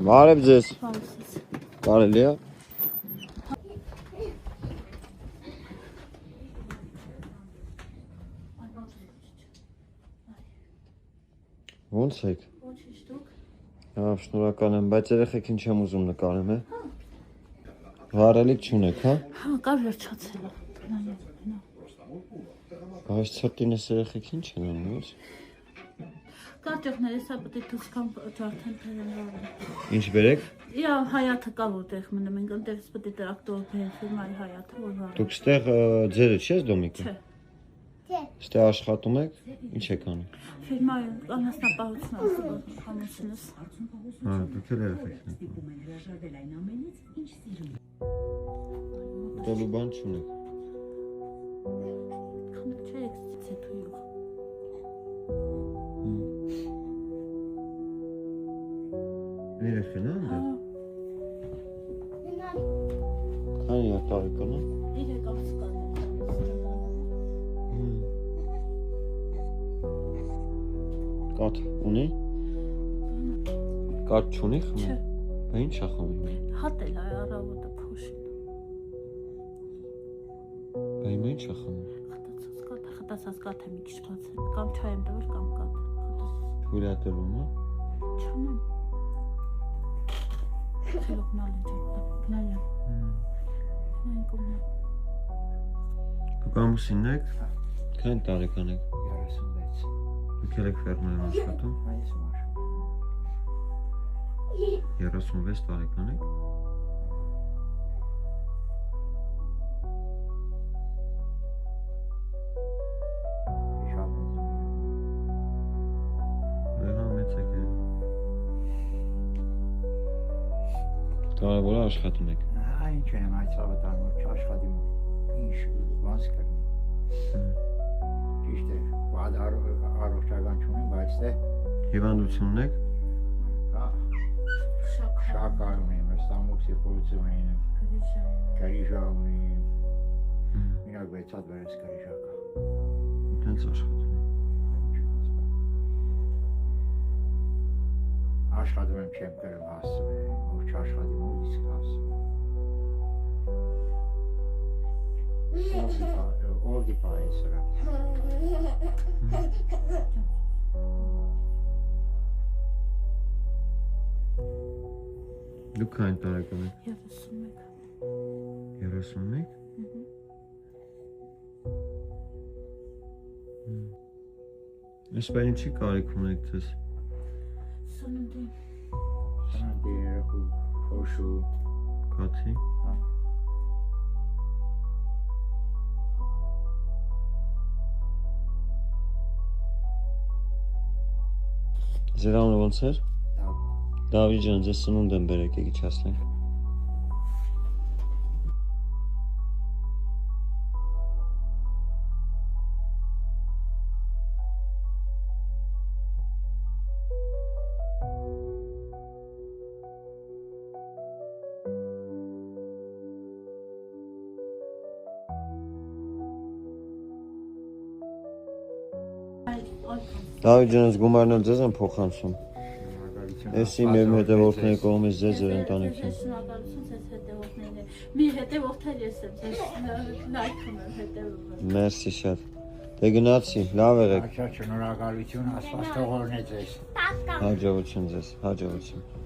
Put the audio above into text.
Բարև ձեզ։ Կարելի է։ Ոնց եք։ Ոչինչ դուք։ Հա, շնորհակալ եմ, բայց երեխեքին չեմ ուզում նկարեմ, է։ Վարելիք չունեք, հա։ Հա, կար վերջացել։ Բայց ցրտինս երեխեքին չեն անում, ոչ։ Կարճողներ, հեսա պետք է դուսկամ ջարդեն թերեն։ Ինչ բերեք։ Իա հայաթը կա որտեղ մնում ենք, այնտեղից պետք է տրակտոր ֆիրմայի հայաթը որ վարում։ Դուք ստեղ ձերը չես դոմիկը։ Չէ։ Ստեղ աշխատում եք, ինչ եք անում։ Ֆիրմայի անասնապահություն համությունս։ Հա, դուք էլ երեխեքին եք։ Տոլու բան չունեք։ Քանակ չէ էքսցիցի թույող։ Երեխին է այնտեղ։ Քանի տարեկան է։ 3 ամս կան։ Կաթ ունի։ Կաթ չունի խմի։ Չէ։ Բա ինչ է խմում։ Հատել է առավոտը փոշին։ Բա հիմա ինչ է խմում։ Խտացած կաթ է մի քիչ բացել։ Կամ չայ եմ տվել կամ կաթ։ Հյուրատելում է։ Չունեմ։ Խելոքնալ է գնալը։ Նայ կոմնա։ Դուք ամուսինն եք։ Քանի տարեկան եք։ 36 Դուք եք ֆերմայում աշխատում։ Այս մար 36 տարեկան եք։ Ահա մեծ եք։ Կարևորը աշխատում եք։ Այն չեմ այս ավտարմոր չաշխատիմ ինչ ոնց կրնի ճիշտ է բադ առողջական չունեմ բայց դե Հիվանդությունն եք։ հա շաքար ունեմ ստամոքսի խորություն ունեմ կարիժա ունեմ մինակ 6 հատ վերես կարիժա կա Դենց աշխատում եք։ աշխատում եմ չեմ կրում հասցում որ չաշխատիմ ու իսկ հասցում Ordi pare sarà. Դուք քանի տարեկան եք։ 31։ 31։ Ես բան ինչի կարիք ունեք ձեզ։ Սննդի։ Sanadi խոշու Կաթի։ Ձեր անունը ոնց էր։ Դավիթ ջան, ձեզ սնունդ եմ բերեք, եկի չասնենք։ Դավիթ ջան, գումարն էլ ձեզ են փոխանցում։ Ես իմ հետևորդների կողմից ձեզ ձեր ընտանիքին։ Շնորհակալություն ձեզ հետևորդներին։ Մի հետևորդներ ես եմ ձեզ լայքում եմ հետևում։ Մերսի շատ։ Դե գնացի, լավ եղեք։ Շնորհակալություն Աստված թողորն է ձեզ Հաջողություն ձեզ, հաջողություն։